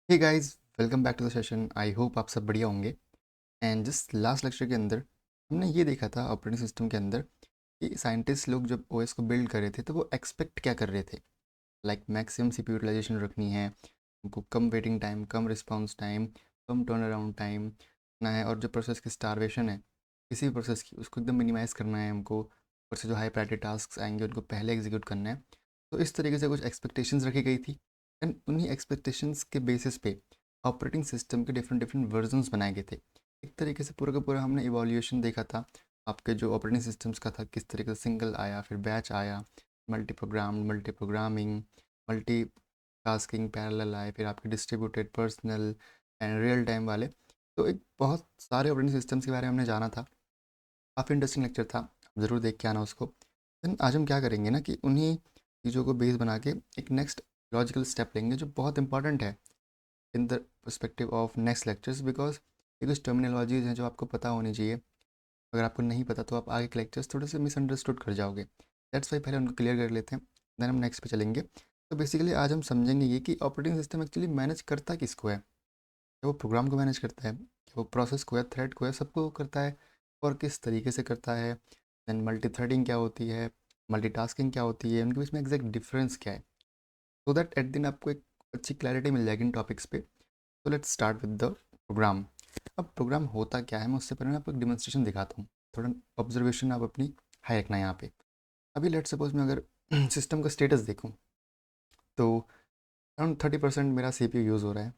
Hey guys, welcome back to the session. I hope आप सब बढ़िया होंगे। एंड जस्ट लास्ट लेक्चर के अंदर हमने ये देखा था ऑपरेटिंग सिस्टम के अंदर कि साइंटिस्ट लोग जब ओएस को बिल्ड कर रहे थे तो वो एक्सपेक्ट क्या कर रहे थे। लाइक मैक्सिमम सीपीयू यूटिलाइजेशन रखनी है, उनको कम वेटिंग टाइम, कम रिस्पांस टाइम, कम टर्न अराउंड टाइम ना है, और जो प्रोसेस की स्टारवेशन है किसी भी प्रोसेस की उसको एकदम मिनिमाइज़ करना है हमको। और से जो हाई प्रायोरिटी टास्क आएंगे उनको पहले एग्जीक्यूट करना है। तो इस तरीके से कुछ एक्सपेक्टेशंस रखी गई थी। एंड उन्हीं एक्सपेक्टेशंस के बेसिस पे ऑपरेटिंग सिस्टम के डिफरेंट डिफरेंट वर्जन्स बनाए गए थे। एक तरीके से पूरा का पूरा हमने इवोल्यूशन देखा था आपके जो ऑपरेटिंग सिस्टम्स का था, किस तरीके से सिंगल आया, फिर बैच आया, multi programme, multi programming, multi tasking, parallel आए, फिर आपके distributed, personal and real time वाले। तो एक बहुत सारे ऑपरेटिंग सिस्टम्स के बारे में हमने जाना था। काफ़ी इंटरेस्टिंग लेक्चर था, आप ज़रूर देख के आना उसको। देन आज हम क्या करेंगे ना कि उन्हीं चीज़ों को बेस बना के एक नेक्स्ट लॉजिकल स्टेप लेंगे जो बहुत इंपॉर्टेंट है in the perspective of next lectures, because ये कुछ टर्मिनोलॉजीज हैं जो आपको पता होनी चाहिए। अगर आपको नहीं पता तो आप आगे के लेक्चर्स थोड़े से मिसअंडरस्टूड कर जाओगे। दैट्स वाई पहले उनको क्लियर कर लेते हैं, देन हम नेक्स्ट पे चलेंगे। तो बेसिकली आज हम समझेंगे ये कि ऑपरेटिंग सिस्टम एक्चुअली मैनेज करता किसको है। क्या वो प्रोग्राम को मैनेज करता है, क्या वो प्रोसेस को या थ्रेड को या सबको करता है, और किस तरीके से करता है। देन मल्टी थ्रेडिंग क्या होती है, मल्टीटास्किंग क्या होती है, उनके बीच में एग्जैक्ट डिफरेंस क्या है, सो दैट एट दिन आपको एक अच्छी क्लैरिटी मिल जाएगी इन टॉपिक्स पे। तो let's start with the program. अब प्रोग्राम होता क्या है, मैं उससे पहले मैं आपको एक डिमॉन्स्ट्रेशन दिखाता हूँ। थोड़ा ऑब्जर्वेशन आप अपनी हाई रखना है यहाँ पे। अभी लेट सपोज मैं अगर सिस्टम का स्टेटस देखूँ तो अराउंड 30% मेरा CPU यूज़ हो रहा है।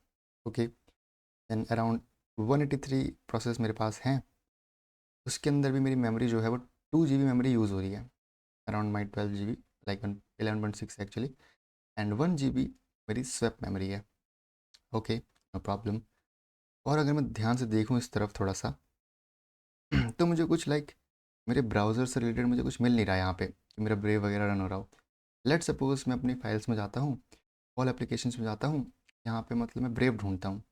ओके, देन अराउंड 183 प्रोसेस मेरे पास हैं। उसके अंदर भी मेरी मेमोरी जो है वो 2 GB मेमोरी यूज़ हो रही है, around my 12 GB, like 11.6 actually. And 1 GB मेरी स्वैप मेमोरी है। Okay, no problem. और अगर मैं ध्यान से देखूँ इस तरफ थोड़ा सा तो मुझे कुछ लाइक मेरे ब्राउज़र से रिलेटेड मुझे कुछ मिल नहीं रहा है यहाँ पे कि मेरा ब्रेव वगैरह रन हो रहा हो। लेट सपोज मैं अपनी फाइल्स में जाता हूँ, ऑल एप्लीकेशंस में जाता हूँ, यहाँ पे मतलब मैं ब्रेव ढूंढता हूँ,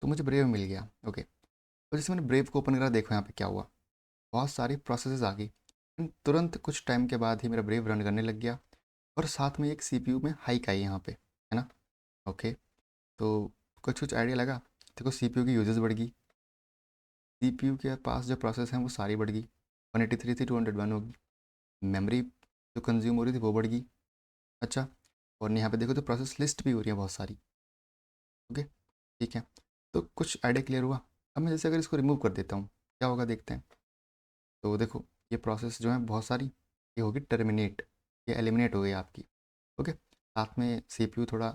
तो मुझे ब्रेव मिल गया। ओके, और जैसे मैंने ब्रेव को ओपन करा, देखो यहाँ पे क्या हुआ, बहुत सारी प्रोसेसेस आ गई। तुरंत कुछ टाइम के बाद ही मेरा ब्रेव रन करने लग गया, और साथ में एक CPU में हाइक आई यहाँ पे, है ना। ओके, तो कुछ कुछ आइडिया लगा। देखो CPU की यूजेस बढ़ गई, CPU के पास जो प्रोसेस हैं वो सारी बढ़ गई, 183 थी 201 होगी। मेमोरी जो कंज्यूम हो रही थी वो बढ़ गई। अच्छा, और यहाँ पे देखो तो प्रोसेस लिस्ट भी हो रही है बहुत सारी। ओके, ठीक है, तो कुछ आइडिया क्लियर हुआ। अब मैं जैसे अगर इसको रिमूव कर देता हूँ क्या होगा देखते हैं। तो देखो ये प्रोसेस जो है बहुत सारी, ये होगी टर्मिनेट, ये एलिमिनेट हो गई आपकी। ओके, साथ में CPU थोड़ा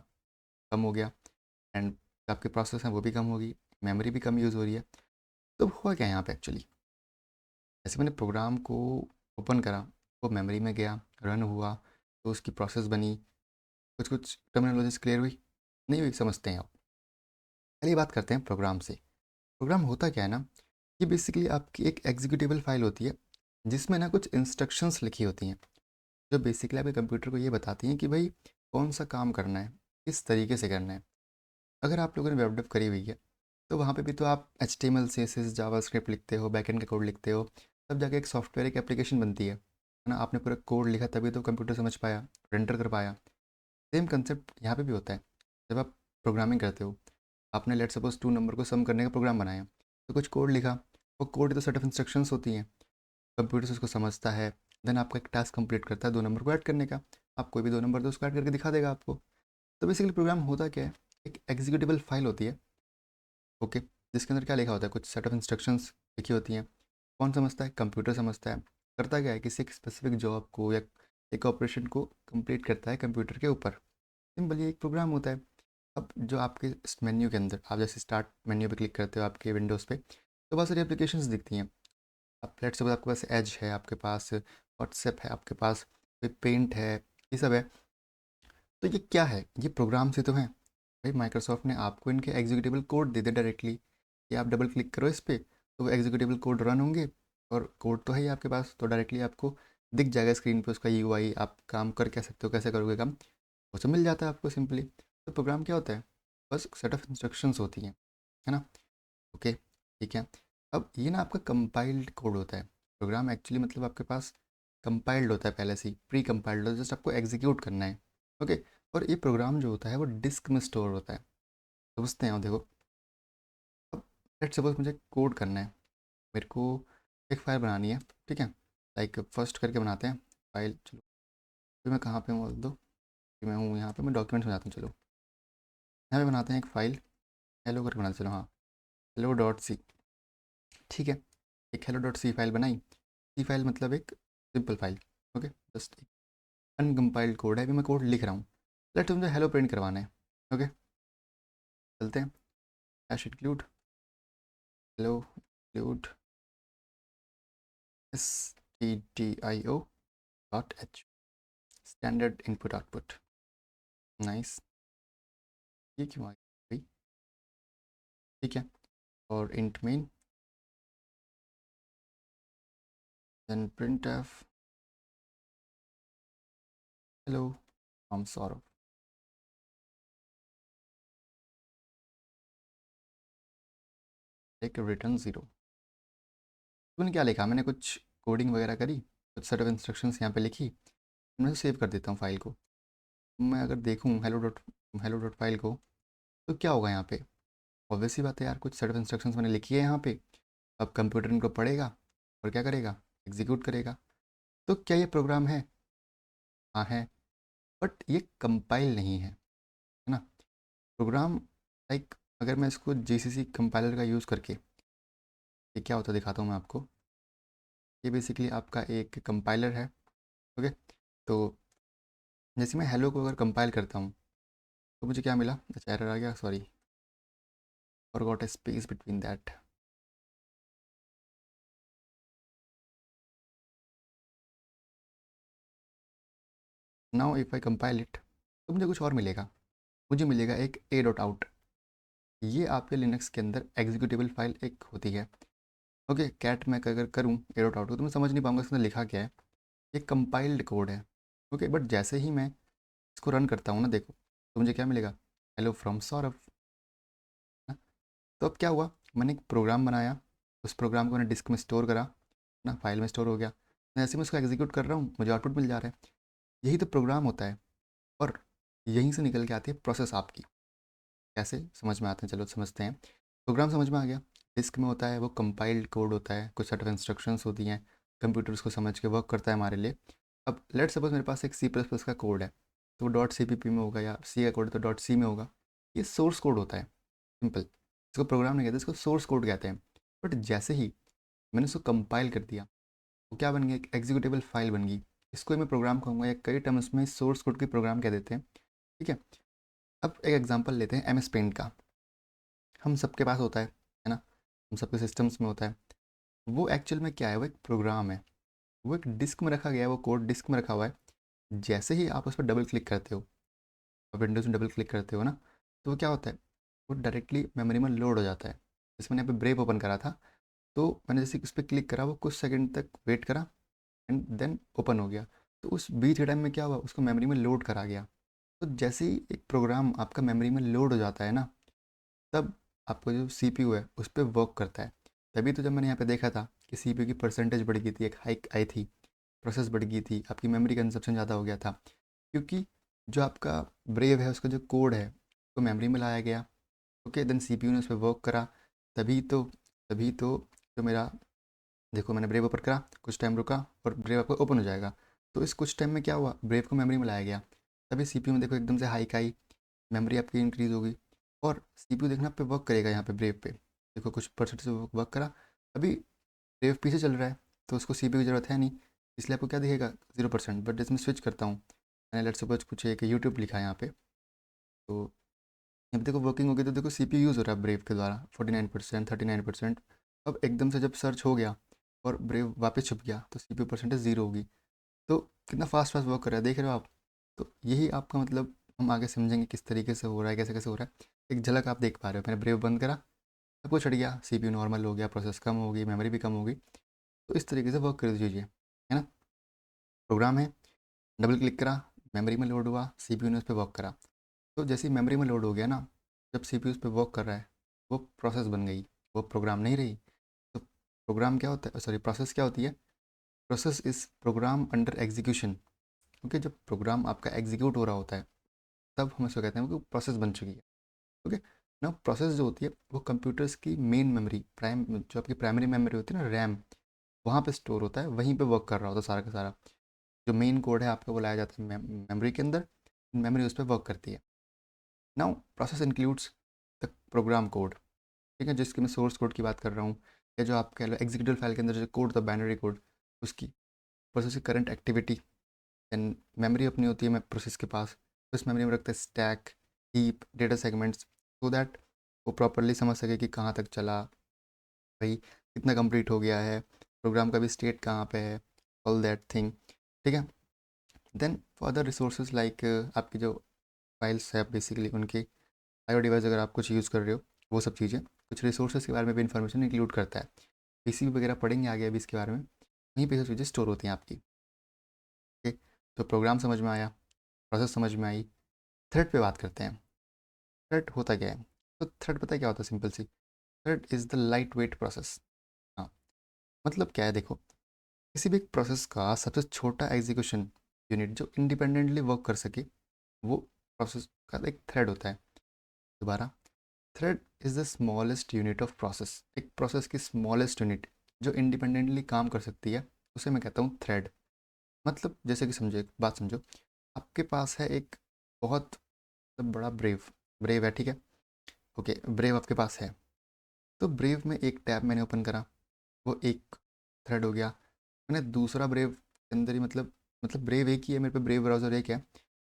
कम हो गया, एंड आपके प्रोसेस हैं वो भी कम होगी, मेमोरी भी कम यूज़ हो रही है। तो हुआ क्या यहाँ पे एक्चुअली, जैसे मैंने प्रोग्राम को ओपन करा, वो मेमोरी में गया, रन हुआ, तो उसकी प्रोसेस बनी। कुछ कुछ टर्मिनोलॉजीज क्लियर हुई, नहीं हुई, समझते हैं आप। पहले बात करते हैं प्रोग्राम से। प्रोग्राम होता क्या है ना, ये बेसिकली आपकी एक एग्जीक्यूटेबल फाइल होती है जिसमें ना कुछ इंस्ट्रक्शंस लिखी होती हैं, जो बेसिकली आपके कंप्यूटर को ये बताती हैं कि भाई कौन सा काम करना है, किस तरीके से करना है। अगर आप लोगों ने वेब डेव करी हुई है तो वहाँ पे भी तो आप HTML CSS जावास्क्रिप्ट लिखते हो, बैकएंड का कोड लिखते हो, तब जाके एक सॉफ्टवेयर, एक एप्लीकेशन बनती है ना। आपने पूरा कोड लिखा तभी तो कंप्यूटर समझ पाया, रेंडर कर पाया। सेम कंसेप्ट यहाँ पे भी होता है। जब आप प्रोग्रामिंग करते हो, आपने लेट सपोज 2 नंबर को सम करने का प्रोग्राम बनाया, तो कुछ कोड लिखा, वो कोड तो सेट ऑफ इंस्ट्रक्शंस होती हैं, कंप्यूटर से उसको समझता है। देन आपका एक टास्क कंप्लीट करता है 2 नंबर को ऐड करने का। आप कोई भी 2 नंबर तो उसको ऐड करके दिखा देगा आपको। तो बेसिकली प्रोग्राम होता क्या है, एक एग्जीक्यूटेबल फाइल होती है। ओके, जिसके अंदर क्या लिखा होता है, कुछ सेट ऑफ इंस्ट्रक्शंस लिखी होती हैं। कौन समझता है, कंप्यूटर समझता है। करता क्या है, किसी एक स्पेसिफिक जॉब को या एक ऑपरेशन को कंप्लीट करता है कंप्यूटर के ऊपर। सिंपल ये एक प्रोग्राम होता है। अब जो आपके इस मेन्यू के अंदर, आप जैसे स्टार्ट मेन्यू पे क्लिक करते हो आपके विंडोज़ पे, तो बहुत सारी एप्लीकेशंस दिखती हैं। अब लेट्स सपोज आपके पास एज है, आपके पास व्हाट्सएप है, आपके पास कोई पेंट है, ये सब है। तो ये क्या है, ये प्रोग्राम से तो हैं। भाई माइक्रोसॉफ्ट ने आपको इनके एग्जीक्यूटेबल कोड दे दे डायरेक्टली, कि आप डबल क्लिक करो इस पर तो वो एग्जीक्यूटेबल कोड रन होंगे। और कोड तो है ही आपके पास, तो डायरेक्टली आपको दिख जाएगा स्क्रीन पे उसका UI, आप काम कर क्या सकते हो, कैसे करोगे काम, वो सब मिल जाता है आपको सिंपली। तो प्रोग्राम क्या होता है, बस सेट ऑफ इंस्ट्रक्शंस होती हैं, है ना। ओके, ठीक है। अब ये ना आपका कंपाइल्ड कोड होता है। प्रोग्राम एक्चुअली मतलब आपके पास कंपाइल्ड होता है पहले से ही, प्री कंपाइल्ड होता है, जस्ट आपको एग्जीक्यूट करना है। ओके, और ये प्रोग्राम जो होता है वो डिस्क में स्टोर होता है। समझते हैं। और देखो, अब लेट्स सपोज मुझे कोड करना है, मेरे को एक फ़ाइल बनानी है, ठीक है। लाइक फर्स्ट करके बनाते हैं फाइल। चलो फिर मैं कहाँ पे हूँ, बोल दो कि मैं हूँ यहाँ पे, मैं डॉक्यूमेंट्स में जाता हूँ। चलो यहाँ पे बनाते हैं एक फ़ाइल, हेलो करके बनाते हैं। चलो हाँ, हेलो डॉट सी, ठीक है। एक हेलो डॉट सी फाइल बनाई। सी फाइल मतलब एक simple file, okay. Just uncompiled code है, अभी मैं कोड लिख रहा हूँ। लेट्स मुझे हेलो प्रिंट करवाना है, ओके। चलते हैं, hash include hello include stdio dot H, standard input output. Nice, ये क्यों आ गई, ठीक है। और int main, then print F hello from Saurabh, एक रिटर्न ज़ीरो। मैंने क्या लिखा, मैंने कुछ कोडिंग वगैरह करी, कुछ सेट ऑफ इंस्ट्रक्शंस यहाँ पे लिखी, मैं सेव कर देता हूँ फाइल को। मैं अगर देखूँ हेलो डॉट फाइल को, तो क्या होगा यहाँ पे। ऑब्वियस सी बात है यार, कुछ सेट ऑफ इंस्ट्रक्शंस मैंने लिखी है यहाँ पे। अब कंप्यूटर इनको पढ़ेगा और क्या करेगा, एग्जीक्यूट करेगा। तो क्या ये प्रोग्राम है? हाँ है, बट ये कंपाइल नहीं है, है ना। प्रोग्राम लाइक अगर मैं इसको जीसीसी कंपाइलर का यूज़ करके, ये क्या होता है दिखाता हूँ मैं आपको। ये बेसिकली आपका एक कंपाइलर है, ओके। तो जैसे मैं हेलो को अगर कंपाइल करता हूँ, तो मुझे क्या मिला, अच्छा एरर आ गया, sorry, forgot a space between that. Now if I compile it, तो मुझे कुछ और मिलेगा। मुझे मिलेगा एक ए डॉट आउट। ये आपके लिनक्स के अंदर एग्जीक्यूटेबल फाइल एक होती है, ओके। कैट मैं अगर करूँ ए डॉट आउट को, तो मैं समझ नहीं पाऊंगा इसमें लिखा क्या है। ये कंपाइल्ड कोड है, ओके। बट जैसे ही मैं इसको रन करता हूँ ना, देखो तो मुझे क्या मिलेगा, हेलो फ्रॉम सौरभ। ना, तो अब क्या हुआ, मैंने एक प्रोग्राम बनाया, उस प्रोग्राम को मैंने डिस्क में स्टोर करा ना, फाइल में स्टोर हो गया। जैसे मैं उसको एग्जीक्यूट कर रहा हूँ, मुझे आउटपुट मिल जा रहा है। यही तो प्रोग्राम होता है। और यहीं से निकल के आती है प्रोसेस आपकी। कैसे समझ में आते हैं, चलो समझते हैं। प्रोग्राम समझ में आ गया, डिस्क में होता है वो कंपाइल्ड कोड होता है, कुछ सेट ऑफ इंस्ट्रक्शंस होती हैं, कंप्यूटर उसको समझ के वर्क करता है हमारे लिए। अब लेट सपोज मेरे पास एक सी प्लस प्लस का कोड है, तो वो डॉट सी पी पी में होगा, या सी का कोड है तो डॉट सी में होगा। ये सोर्स कोड होता है, सिंपल। इसको प्रोग्राम नहीं कहते, इसको सोर्स कोड कहते हैं। बट जैसे ही मैंने उसको कंपाइल कर दिया, वो क्या बन गया, एक एग्जीक्यूटेबल फाइल बन गई। इसको ही मैं प्रोग्राम कहूँगा, या कई टर्म्स में सोर्स कोड की प्रोग्राम कह देते हैं, ठीक है। अब एक एग्जांपल लेते हैं एम एस पेंट का। हम सबके पास होता है ना, हम सबके सिस्टम्स में होता है। वो एक्चुअल में क्या है, वो एक प्रोग्राम है। वो एक डिस्क में रखा गया है, वो कोड डिस्क में रखा हुआ है। जैसे ही आप उस पर डबल क्लिक करते हो, और विंडोज़ में डबल क्लिक करते हो ना, तो वो क्या होता है, वो डायरेक्टली मेमोरी में लोड हो जाता है। जैसे मैंने यहाँ पे ब्रेव ओपन करा था, तो मैंने जैसे उस पर क्लिक करा, वो कुछ सेकंड तक वेट करा, एंड देन ओपन हो गया। तो उस बीच के टाइम में क्या हुआ, उसको मेमोरी में लोड करा गया। तो जैसे ही एक प्रोग्राम आपका मेमोरी में लोड हो जाता है ना, तब आपका जो सीपीयू है उस पे वर्क करता है। तभी तो जब मैंने यहाँ पे देखा था कि सीपीयू की परसेंटेज बढ़ गई थी, एक हाइक आई थी, प्रोसेस बढ़ गई थी, आपकी मेमोरी कंजप्शन ज़्यादा हो गया था। क्योंकि जो आपका ब्रेव है उसका जो कोड है उसको मेमोरी में लाया गया, ओके। देन सीपीयू ने उस पर वर्क करा। तभी तो तभी तो जो मेरा, देखो मैंने ब्रेव ओपन करा, कुछ टाइम रुका, और ब्रेव आपको ओपन हो जाएगा। तो इस कुछ टाइम में क्या हुआ, ब्रेव को मेमोरी में लाया गया। तभी सीपीयू में देखो एकदम से हाइक आई, मेमोरी आपकी इंक्रीज़ होगी। और सीपीयू देखना आप पे वर्क करेगा, यहाँ पे ब्रेव पे देखो कुछ परसेंट से वर्क करा। अभी ब्रेव पीछे चल रहा है, तो उसको सीपीयू की ज़रूरत है नहीं, इसलिए आपको क्या दिखेगा, 0%। बट इसमें स्विच करता हूँ, मैंने लेट्स सपोज कुछ एक यूट्यूब लिखा है यहाँ पे, तो यहाँ पे देखो वर्किंग हो गई, तो देखो सीपीयू यूज़ हो रहा है ब्रेव के द्वारा 49%, 39%। अब एकदम से जब सर्च हो गया और ब्रेव वापस छुप गया, तो सीपीयू परसेंटेज ज़ीरो होगी। तो कितना फास्ट फास्ट वर्क कर रहा है, देख रहे हो आप। तो यही आपका मतलब, हम आगे समझेंगे किस तरीके से हो रहा है, कैसे कैसे हो रहा है। एक झलक आप देख पा रहे हो, मैंने ब्रेव बंद करा, सब कुछ हट गया, सीपीयू नॉर्मल हो गया, प्रोसेस कम हो गई, मेमोरी भी कम हो गई। तो इस तरीके से वर्क कर दीजिए, है ना। प्रोग्राम है, डबल क्लिक करा, मेमोरी में लोड हुआ, सीपीयू ने उस पर वर्क करा। तो जैसे ही मेमोरी में लोड हो गया ना, जब सीपीयू उस पर वर्क कर रहा है, वो प्रोसेस बन गई, वो प्रोग्राम नहीं रही। तो प्रोग्राम क्या होता है, सॉरी, प्रोसेस क्या होती है, process is programme under execution. Okay, जब प्रोग्राम आपका एग्जीक्यूट हो रहा होता है, तब हम इसको कहते हैं कि प्रोसेस बन चुकी है, ओके। ना प्रोसेस जो होती है वो कंप्यूटर्स की मेन मेमोरी प्राइम जो आपकी प्राइमरी मेमोरी होती है ना, रैम, वहाँ पे स्टोर होता है, वहीं पे वर्क कर रहा होता है सारा का सारा। जो मेन कोड है आपका वो लाया जाता है मेमोरी के अंदर, मेमोरी उस पर वर्क करती है। Now process includes the program code, ठीक है, जिसकी मैं सोर्स कोड की बात कर रहा हूँ, या जो आप कह लो एग्जीक्यूटिव फाइल के अंदर जो कोड था बाइनरी कोड, उसकी प्रोसेस की करंट एक्टिविटी। एंड मेमोरी अपनी होती है मैं प्रोसेस के पास, उस मेमोरी में रखते हैं stack, heap, data segments, so that वो प्रॉपरली समझ सके कि कहाँ तक चला भाई, कितना कंप्लीट हो गया है, प्रोग्राम का भी स्टेट कहाँ पे है, ऑल दैट थिंग, ठीक है। Then for other resources like आपकी जो फाइल्स है बेसिकली उनकी आईओ डिवाइस अगर आप कुछ यूज़ कर रहे हो, वो सब चीज़ें कुछ रिसोर्सेज के बारे में भी इंफॉर्मेशन इंक्लूड करता है। पीसीबी वगैरह पढ़ेंगे आगे अभी इसके बारे में, वहीं पे सब चीज़ें स्टोर होती हैं आपकी। ठीक, तो प्रोग्राम समझ में आया, प्रोसेस समझ में आई। थ्रेड पे बात करते हैं। थ्रेड होता क्या है? तो थ्रेड पता है क्या होता है? Simple C, thread is the light weight process. हाँ, मतलब क्या है देखो, किसी भी एक प्रोसेस का सबसे छोटा एग्जीक्यूशन यूनिट जो इंडिपेंडेंटली वर्क कर सके, वो प्रोसेस का एक थ्रेड होता है। दोबारा, thread is the smallest unit of process. एक प्रोसेस की स्मॉलेस्ट यूनिट जो इंडिपेंडेंटली काम कर सकती है, उसे मैं कहता हूँ थ्रेड। मतलब जैसे कि समझो, एक बात समझो, आपके पास है एक बहुत बड़ा ब्रेव, ब्रेव है, ठीक है, ओके, ब्रेव आपके पास है। तो ब्रेव में एक टैब मैंने ओपन करा, वो एक थ्रेड हो गया। मैंने दूसरा ब्रेव के अंदर ही मतलब ब्रेव एक ही है मेरे पे, ब्रेव ब्राउज़र एक है।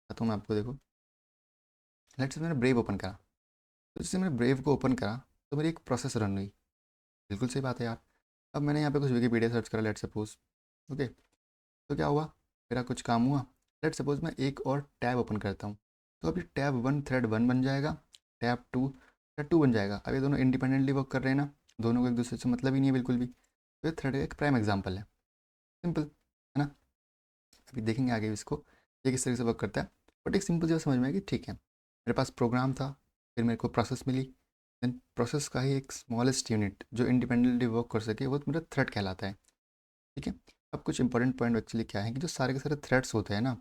तो मैं आपको देखो, लेट्स से मैंने ब्रेव ओपन करा, तो जैसे मैंने ब्रेव को ओपन करा तो मेरी एक प्रोसेस रन हुई। बिल्कुल सही बात है यार। अब मैंने यहाँ पे कुछ विकीपीडिया सर्च करा, लेट सपोज, ओके, तो क्या हुआ, मेरा कुछ काम हुआ। लेट सपोज मैं एक और टैब ओपन करता हूँ, तो अभी टैब वन थ्रेड वन बन जाएगा, टैब टू थ्रेड टू बन जाएगा। अब ये दोनों इंडिपेंडेंटली वर्क कर रहे हैं ना, दोनों को एक दूसरे से मतलब ही नहीं है बिल्कुल भी। तो ये थ्रेड का एक प्राइम एग्जाम्पल है, सिंपल है ना। अभी देखेंगे आगे इसको ये किस तरह से वर्क करता है, बट एक सिंपल चीज़ समझ में आएगी, ठीक है। मेरे पास प्रोग्राम था, फिर मेरे को प्रोसेस मिली, देन प्रोसेस का ही एक स्मॉलेस्ट यूनिट जो इंडिपेंडेंटली वर्क कर सके वो मेरा थ्रेड कहलाता है, ठीक है। अब कुछ इंपॉर्टेंट पॉइंट एक्चुअली क्या है कि जो सारे के सारे थ्रेड्स होते हैं ना,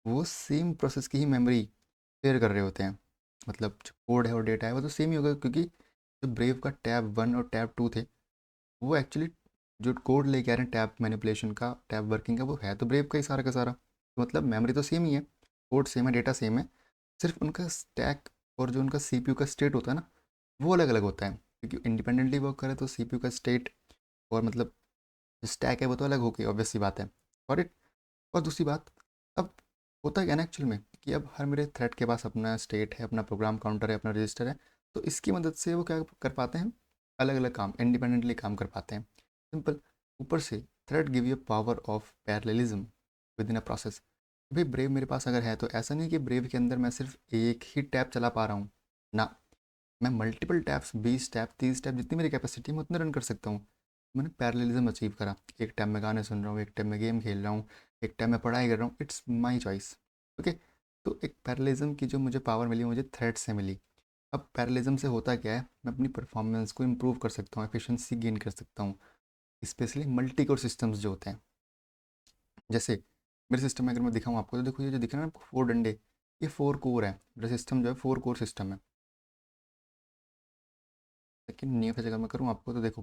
वो सेम प्रोसेस की ही मेमोरी शेयर कर रहे होते हैं। मतलब जो कोड है और डेटा है वो तो सेम ही होगा, क्योंकि जो ब्रेव का टैब वन और टैब टू थे, वो एक्चुअली जो कोड लेके आ रहे हैं टैब मैनिपुलेशन का, टैब वर्किंग का, वो है तो ब्रेव का ही सारा का सारा। तो मतलब मेमोरी तो सेम ही है, कोड सेम है, डेटा सेम है, सिर्फ उनका स्टैक और जो उनका सीपीयू का स्टेट होता है ना, वो अलग अलग होता है। क्योंकि इंडिपेंडेंटली वर्क करे तो सीपीयू का स्टेट और मतलब स्टैक है वो तो अलग हो गई, ऑब्वियस सी बात है। और इट, और दूसरी बात, अब होता क्या है ना एक्चुअल में, कि अब हर मेरे थ्रेड के पास अपना स्टेट है, अपना प्रोग्राम काउंटर है, अपना रजिस्टर है, तो इसकी मदद से वो क्या कर पाते हैं, अलग अलग काम इंडिपेंडेंटली काम कर पाते हैं, सिंपल। ऊपर से thread give you power of parallelism with in a process. भाई ब्रेव मेरे पास अगर है तो ऐसा नहीं कि ब्रेव के अंदर मैं सिर्फ एक ही टैब चला पा रहा हूँ ना, मैं मल्टीपल टैब्स, 20 टैब, 30 टैब, जितनी मेरी कैपेसिटी है मैं उतना रन कर सकता हूँ। मैंने पैरेललिज्म अचीव करा, एक टाइम में गाने सुन रहा हूँ, एक टाइम में गेम खेल रहा हूँ, एक टाइम में पढ़ाई कर रहा हूँ, इट्स माई चॉइस, ओके। तो एक पैरेललिज्म की जो मुझे पावर मिली मुझे थ्रेड से मिली। अब पैरेललिज्म से होता क्या है, मैं अपनी परफॉर्मेंस को इम्प्रूव कर सकता हूँ, एफिशिएंसी गेन कर सकता हूँ, स्पेशली मल्टी कोर सिस्टम्स जो होते हैं। जैसे मेरे सिस्टम में अगर मैं दिखाऊँ आपको, तो देखो ये जो दिख रहा है ना आपको, 4 डंडे, ये 4 कोर है, मेरा सिस्टम जो है 4 कोर सिस्टम है। लेकिन न्यू पे अगर मैं करूँ आपको तो देखो,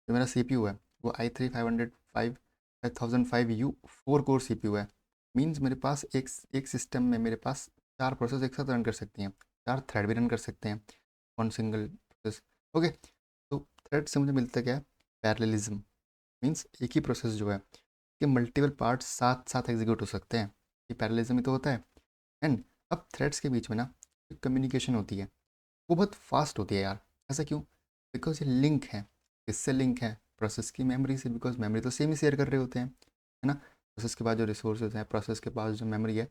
जो मेरा सी पी यू है वो i3 505 4 core C P U है। मीन्स मेरे पास एक सिस्टम में मेरे पास 4 प्रोसेस एक साथ रन कर सकती हैं, 4 थ्रेड भी रन कर सकते हैं ऑन सिंगल प्रोसेस, ओके। तो थ्रेड से मुझे मिलता क्या है, पैरेललिज्म। मीन्स एक ही प्रोसेस जो है कि मल्टीपल पार्ट्स साथ साथ एग्जीक्यूट हो सकते हैं, ये पैरेललिज्म ही तो होता है। एंड अब थ्रेड्स के बीच में ना कम्युनिकेशन होती है, वो बहुत फास्ट होती है यार। ऐसा क्यों? बिकॉज ये लिंक है, किससे लिंक है, प्रोसेस की मेमोरी से, बिकॉज मेमोरी तो सेम ही शेयर कर रहे होते हैं, है ना। प्रोसेस के बाद जो रिसोर्सेज हैं, प्रोसेस के पास जो मेमोरी है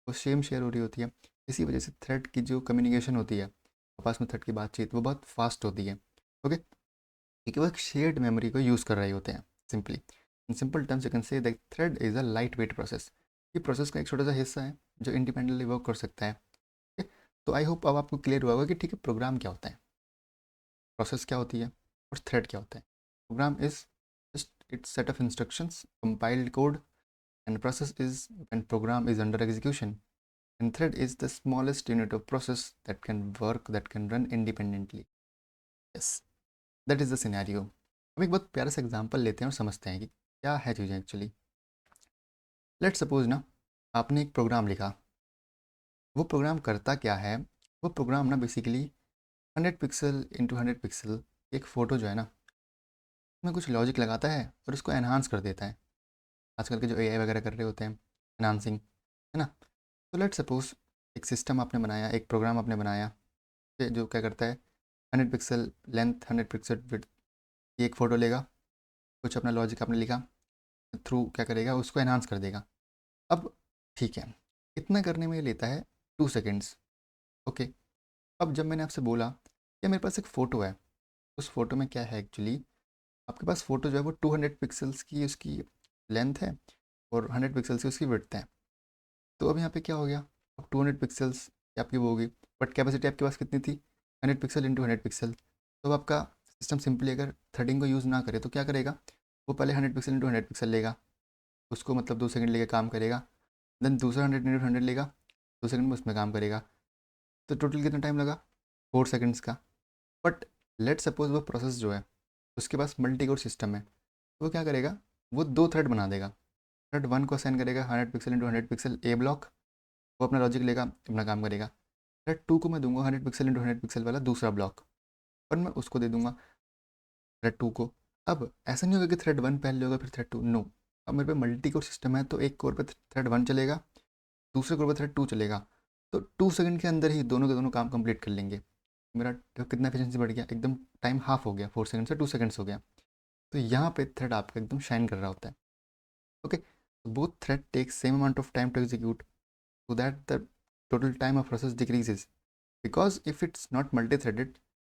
वो सेम शेयर हो रही होती है। इसी वजह से थ्रेड की जो कम्युनिकेशन होती है, आपस में थ्रेड की बातचीत, वो बहुत फास्ट होती है, ओके, क्योंकि वो एक शेयर्ड मेमोरी को यूज़ कर रहे होते हैं। Simply in simple terms you can say that thread is a light weight process. ये प्रोसेस का एक छोटा सा हिस्सा है जो इंडिपेंडेंटली वर्क कर सकता है, ठीक है? तो आई होप अब आपको क्लियर हुआ होगा कि ठीक है, प्रोग्राम क्या होता है, प्रोसेस क्या होती है, और थ्रेड क्या होता है। Program is just it's set of instructions, compiled code, and process is and program is under execution. And thread is the smallest unit of process that can work, that can run independently. Yes, that is the scenario. अब एक बहुत प्यारा सा example लेते हैं और समझते हैं कि क्या है चीज़ें एक्चुअली। लेट्स सपोज ना, आपने एक प्रोग्राम लिखा। वो प्रोग्राम करता क्या है, वो प्रोग्राम ना बेसिकली 100 पिक्सल इंटू 100 पिक्सल एक फ़ोटो जो है ना, उसमें कुछ लॉजिक लगाता है और उसको एनहांस कर देता है। आजकल के जो एआई वगैरह कर रहे होते हैं एनहांसिंग, है ना। तो लेट्स सपोज एक सिस्टम आपने बनाया, एक प्रोग्राम आपने बनाया जो क्या करता है, 100 पिक्सल लेंथ 100 पिक्सल विड्थ, एक फ़ोटो लेगा, कुछ अपना लॉजिक आपने लिखा, थ्रू क्या करेगा, उसको एनहांस कर देगा। अब ठीक है, इतना करने में ये लेता है 2 सेकेंड्स। ओके। अब जब मैंने आपसे बोला कि मेरे पास एक फ़ोटो है, उस फोटो में क्या है एक्चुअली, आपके पास फ़ोटो जो है वो 200 पिक्सल्स की उसकी लेंथ है और 100 पिक्सल की उसकी विड्थ है। तो अब यहाँ पे क्या हो गया, अब 200 पिक्सल्स की आपकी वो होगी, बट कैपेसिटी आपके पास कितनी थी, 100 पिक्सल इंटू 100 पिक्सल। तो अब आपका सिस्टम सिंपली अगर थ्रेडिंग को यूज़ ना करे तो क्या करेगा, वो पहले 100 पिक्सल इंटू 100 पिक्सल लेगा, उसको मतलब 2 सेकंड लेके काम करेगा। देन दूसरा 100 इंटू 100 लेगा, 2 सेकंड में उसमें काम करेगा। तो टोटल कितना टाइम लगा, 4 सेकंड्स का। बट लेट सपोज वो प्रोसेस जो है उसके पास मल्टी कोर सिस्टम है, तो वो क्या करेगा, वो 2 थ्रेड बना देगा। थ्रेड 1 को असाइन करेगा 100 पिक्सल इंटू 100 पिक्सल ए ब्लॉक, वो अपना लॉजिक लेगा, अपना काम करेगा। थ्रेड 2 को मैं दूंगा 100 पिक्सल इंटू 100 पिक्सल वाला दूसरा ब्लॉक, और मैं उसको दे दूंगा थ्रेड 2 को। अब ऐसा नहीं होगा कि थ्रेड 1 पहले होगा फिर थ्रेड 2, नो। अब मेरे पे मल्टी कोर सिस्टम है, तो एक कोर पे थ्रेड 1 चलेगा, दूसरे कोर पे थ्रेड 2 चलेगा। तो 2 सेकंड के अंदर ही दोनों के दोनों काम कंप्लीट कर लेंगे। मेरा तो कितना एफिशिएंसी बढ़ गया, एकदम टाइम हाफ हो गया, 4 सेकंड से 2 सेकंड्स हो गया। तो यहाँ पे थ्रेड आपका एकदम शाइन कर रहा होता है। Okay, both thread take same amount of time to execute, so that the total time of process decreases, because if it's not multi-threaded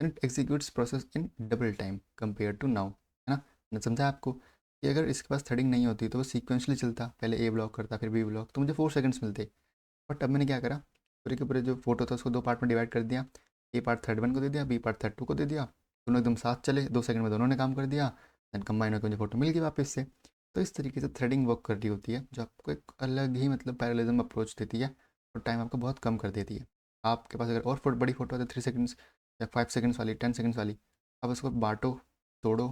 then it executes process in double time compared to now, है ना। मैं समझा आपको कि अगर इसके पास threading नहीं होती तो वो सीक्वेंशली चलता, पहले ए ब्लॉक करता फिर बी ब्लॉक, तो मुझे 4 सेकंड्स मिलते। बट अब मैंने क्या करा, पूरे के पूरे जो फोटो था उसको 2 पार्ट में डिवाइड कर दिया, ए पार्ट थ्रेड 1 को दे दिया, बी पार्ट थ्रेड 2 को दे दिया, दोनों एकदम साथ चले, 2 सेकंड में दोनों ने काम कर दिया। देन कंबाइन होकर मुझे फोटो मिल गई वापस से। तो इस तरीके से थ्रेडिंग वर्क कर रही होती है, जो आपको एक अलग ही मतलब पैरेललिज्म अप्रोच देती है और टाइम आपका बहुत कम कर देती है। आपके पास अगर और बड़ी फोटो है तो 3 सेकंड्स या 5 सेकंड्स वाली, 10 सेकंड्स वाली, आप उसको बांटो, तोड़ो,